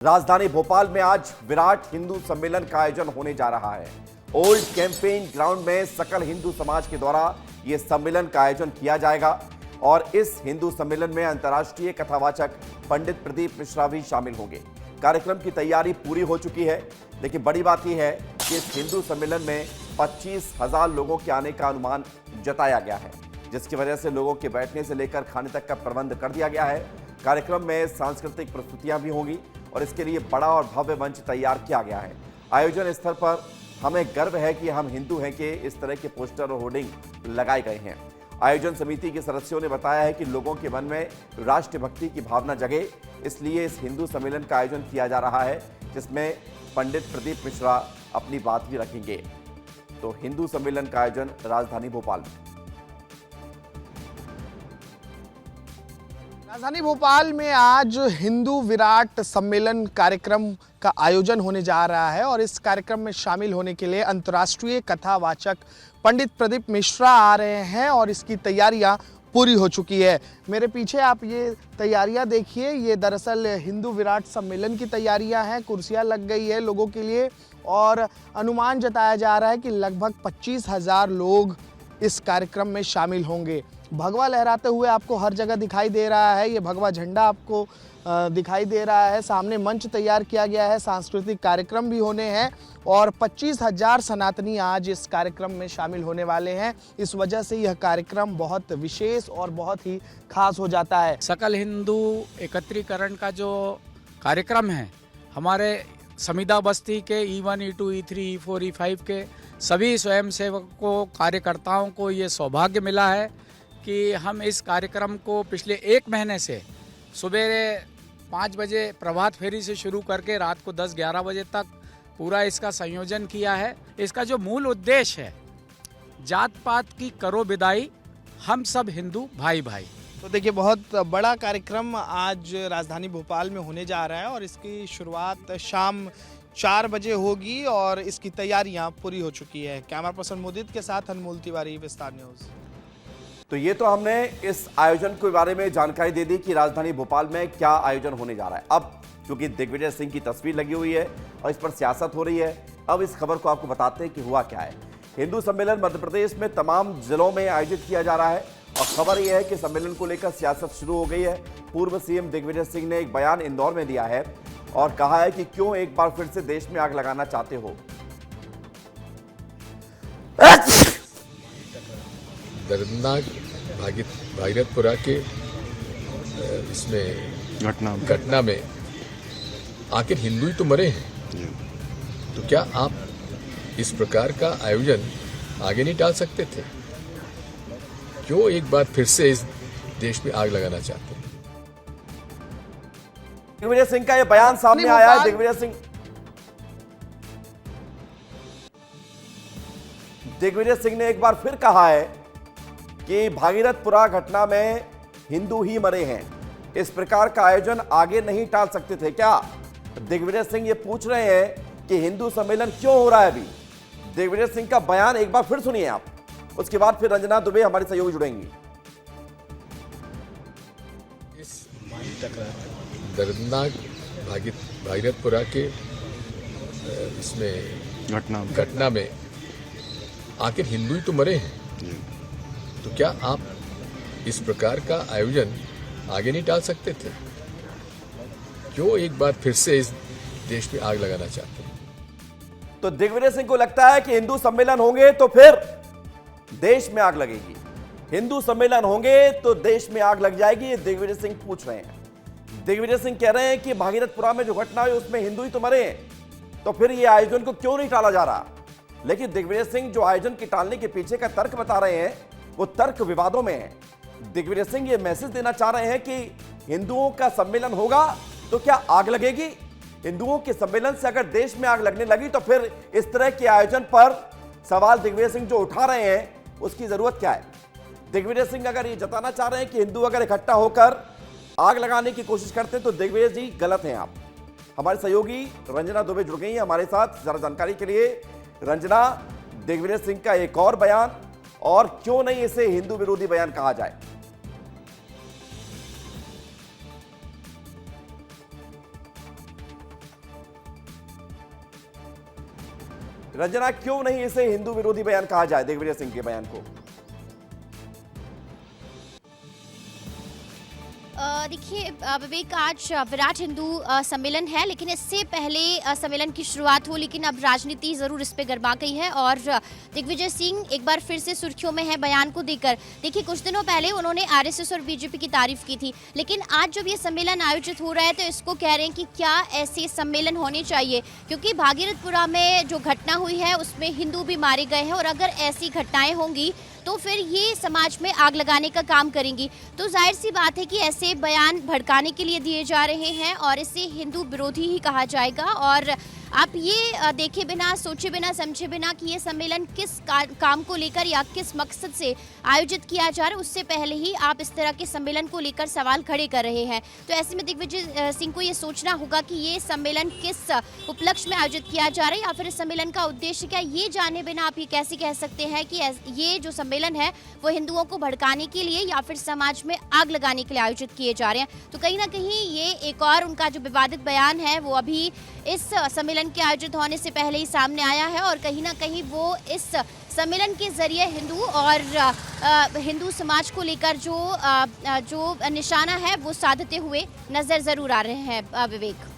राजधानी भोपाल में आज विराट हिंदू सम्मेलन का आयोजन होने जा रहा है। ओल्ड कैंपेन ग्राउंड में सकल हिंदू समाज के द्वारा यह सम्मेलन का आयोजन किया जाएगा और इस हिंदू सम्मेलन में अंतर्राष्ट्रीय कथावाचक पंडित प्रदीप मिश्रा भी शामिल होंगे। कार्यक्रम की तैयारी पूरी हो चुकी है, लेकिन बड़ी बात यह है कि इस हिंदू सम्मेलन में 25,000 लोगों के आने का अनुमान जताया गया है, जिसकी वजह से लोगों के बैठने से लेकर खाने तक का प्रबंध कर दिया गया है। कार्यक्रम में सांस्कृतिक प्रस्तुतियां भी होंगी और इसके लिए बड़ा और भव्य मंच तैयार किया गया है। आयोजन स्थल पर हमें गर्व है कि हम हिंदू हैं कि इस तरह के पोस्टर और होर्डिंग लगाए गए हैं। आयोजन समिति के सदस्यों ने बताया है कि लोगों के मन में राष्ट्रभक्ति की भावना जगे, इसलिए इस हिंदू सम्मेलन का आयोजन किया जा रहा है, जिसमें पंडित प्रदीप मिश्रा अपनी बात भी रखेंगे। तो हिंदू सम्मेलन का आयोजन राजधानी भोपाल में। राजधानी भोपाल में आज हिंदू विराट सम्मेलन कार्यक्रम का आयोजन होने जा रहा है और इस कार्यक्रम में शामिल होने के लिए अंतर्राष्ट्रीय कथावाचक पंडित प्रदीप मिश्रा आ रहे हैं और इसकी तैयारियां पूरी हो चुकी है। मेरे पीछे आप ये तैयारियां देखिए, ये दरअसल हिंदू विराट सम्मेलन की तैयारियां हैं। कुर्सियां लग गई है लोगों के लिए और अनुमान जताया जा रहा है कि लगभग 25,000 लोग इस कार्यक्रम में शामिल होंगे। भगवा लहराते हुए आपको हर जगह दिखाई दे रहा है, ये भगवा झंडा आपको दिखाई दे रहा है। सामने मंच तैयार किया गया है, सांस्कृतिक कार्यक्रम भी होने हैं और 25,000 सनातनी आज इस कार्यक्रम में शामिल होने वाले हैं। इस वजह से यह कार्यक्रम बहुत विशेष और बहुत ही खास हो जाता है। सकल हिंदू एकत्रीकरण का जो कार्यक्रम है, हमारे समीदा बस्ती के E1, E2, E3, E4, E5 के सभी स्वयंसेवकों कार्यकर्ताओं को ये सौभाग्य मिला है कि हम इस कार्यक्रम को पिछले 1 महीने से सुबह 5 बजे प्रभात फेरी से शुरू करके रात को 10-11 बजे तक पूरा इसका संयोजन किया है। इसका जो मूल उद्देश्य है, जात पात की करो विदाई, हम सब हिंदू भाई भाई। तो देखिए, बहुत बड़ा कार्यक्रम आज राजधानी भोपाल में होने जा रहा है और इसकी शुरुआत शाम 4 बजे होगी और इसकी तैयारियां पूरी हो चुकी है। कैमरा पर्सन मुदित के साथ अनमोल तिवारी, विस्तार न्यूज। तो ये तो हमने इस आयोजन के बारे में जानकारी दे दी कि राजधानी भोपाल में क्या आयोजन होने जा रहा है। अब क्योंकि दिग्विजय सिंह की तस्वीर लगी हुई है और इस पर सियासत हो रही है, अब इस खबर को आपको बताते हैं कि हुआ क्या है। हिंदू सम्मेलन मध्य प्रदेश में तमाम जिलों में आयोजित किया जा रहा है और खबर यह है कि सम्मेलन को लेकर सियासत शुरू हो गई है। पूर्व सीएम दिग्विजय सिंह ने एक बयान इंदौर में दिया है और कहा है कि क्यों एक बार फिर से देश में आग लगाना चाहते हो। दर्दनाक भागीरथपुरा के इसमें घटना में आखिर हिंदू ही तो मरे हैं, तो क्या आप इस प्रकार का आयोजन आगे नहीं टाल सकते थे? क्यों एक बार फिर से इस देश में आग लगाना चाहते हैं? दिग्विजय सिंह का यह बयान सामने आया है। दिग्विजय सिंह ने एक बार फिर कहा है कि भागीरथपुरा घटना में हिंदू ही मरे हैं, इस प्रकार का आयोजन आगे नहीं टाल सकते थे क्या? दिग्विजय सिंह ये पूछ रहे हैं कि हिंदू सम्मेलन क्यों हो रहा है। अभी दिग्विजय सिंह का बयान एक बार फिर सुनिए आप, उसके बाद फिर रंजना दुबे हमारे सहयोगी जुड़ेंगी। इस दर्दनाक भागीरथपुरा के इसमें घटना में आखिर हिंदू ही तो मरे हैं, तो क्या आप इस प्रकार का आयोजन आगे नहीं टाल सकते थे? क्यों एक बार फिर से इस देश में आग लगाना चाहते हैं? तो दिग्विजय सिंह को लगता है कि हिंदू सम्मेलन होंगे तो फिर देश में आग लगेगी, हिंदू सम्मेलन होंगे तो देश में आग लग जाएगी, ये दिग्विजय सिंह पूछ रहे हैं। दिग्विजय सिंह कह रहे हैं कि भागीरथपुरा में जो घटना हुई उसमें हिंदू ही तो मरे हैं, तो फिर ये आयोजन को क्यों नहीं टाला जा रहा? लेकिन दिग्विजय सिंह जो आयोजन के टालने के पीछे का तर्क बता रहे हैं, वो तर्क विवादों में है। दिग्विजय सिंह ये मैसेज देना चाह रहे हैं कि हिंदुओं का सम्मेलन होगा तो क्या आग लगेगी? हिंदुओं के सम्मेलन से अगर देश में आग लगने लगी तो फिर इस तरह के आयोजन पर सवाल दिग्विजय सिंह जो उठा रहे हैं उसकी जरूरत क्या है? दिग्विजय सिंह अगर ये जताना चाह रहे हैं कि हिंदू अगर इकट्ठा होकर आग लगाने की कोशिश करते हैं तो दिग्विजय जी गलत हैं आप। हमारे सहयोगी रंजना दुबे जुड़ गई हैं हमारे साथ जरा जानकारी के लिए। रंजना, दिग्विजय सिंह का एक और बयान, और क्यों नहीं इसे हिंदू विरोधी बयान कहा जाए? रंजना, क्यों नहीं इसे हिंदू विरोधी बयान कहा जाए दिग्विजय सिंह के बयान को? देखिए विवेक, आज विराट हिंदू सम्मेलन है, लेकिन इससे पहले सम्मेलन की शुरुआत हो, लेकिन अब राजनीति जरूर इस पे गर्मा गई है और दिग्विजय सिंह एक बार फिर से सुर्खियों में है बयान को देकर। देखिए, कुछ दिनों पहले उन्होंने आरएसएस और बीजेपी की तारीफ की थी, लेकिन आज जब ये सम्मेलन आयोजित हो रहा है तो इसको कह रहे हैं कि क्या ऐसे सम्मेलन होने चाहिए, क्योंकि भागीरथपुरा में जो घटना हुई है उसमें हिंदू भी मारे गए हैं और अगर ऐसी घटनाएं होंगी तो फिर ये समाज में आग लगाने का काम करेंगी। तो जाहिर सी बात है कि ऐसे बयान भड़काने के लिए दिए जा रहे हैं और इसे हिंदू विरोधी ही कहा जाएगा। और आप ये देखे बिना, सोचे बिना, समझे बिना कि ये सम्मेलन किस काम को लेकर या किस मकसद से आयोजित किया जा रहा है, उससे पहले ही आप इस तरह के सम्मेलन को लेकर सवाल खड़े कर रहे हैं। तो ऐसे में दिग्विजय सिंह को ये सोचना होगा कि ये सम्मेलन किस उपलक्ष्य में आयोजित किया जा रहा है या फिर इस सम्मेलन का उद्देश्य क्या। ये जाने बिना आप ये कैसे कह सकते हैं कि ये जो सम्मेलन है वो हिंदुओं को भड़काने के लिए या फिर समाज में आग लगाने के लिए आयोजित किए जा रहे हैं। तो कहीं ना कहीं ये एक और उनका जो विवादित बयान है वो अभी इस सम्मेलन के आयोजित होने से पहले ही सामने आया है और कहीं ना कहीं वो इस सम्मेलन के जरिए हिंदू और हिंदू समाज को लेकर जो निशाना है वो साधते हुए नजर जरूर आ रहे हैं विवेक।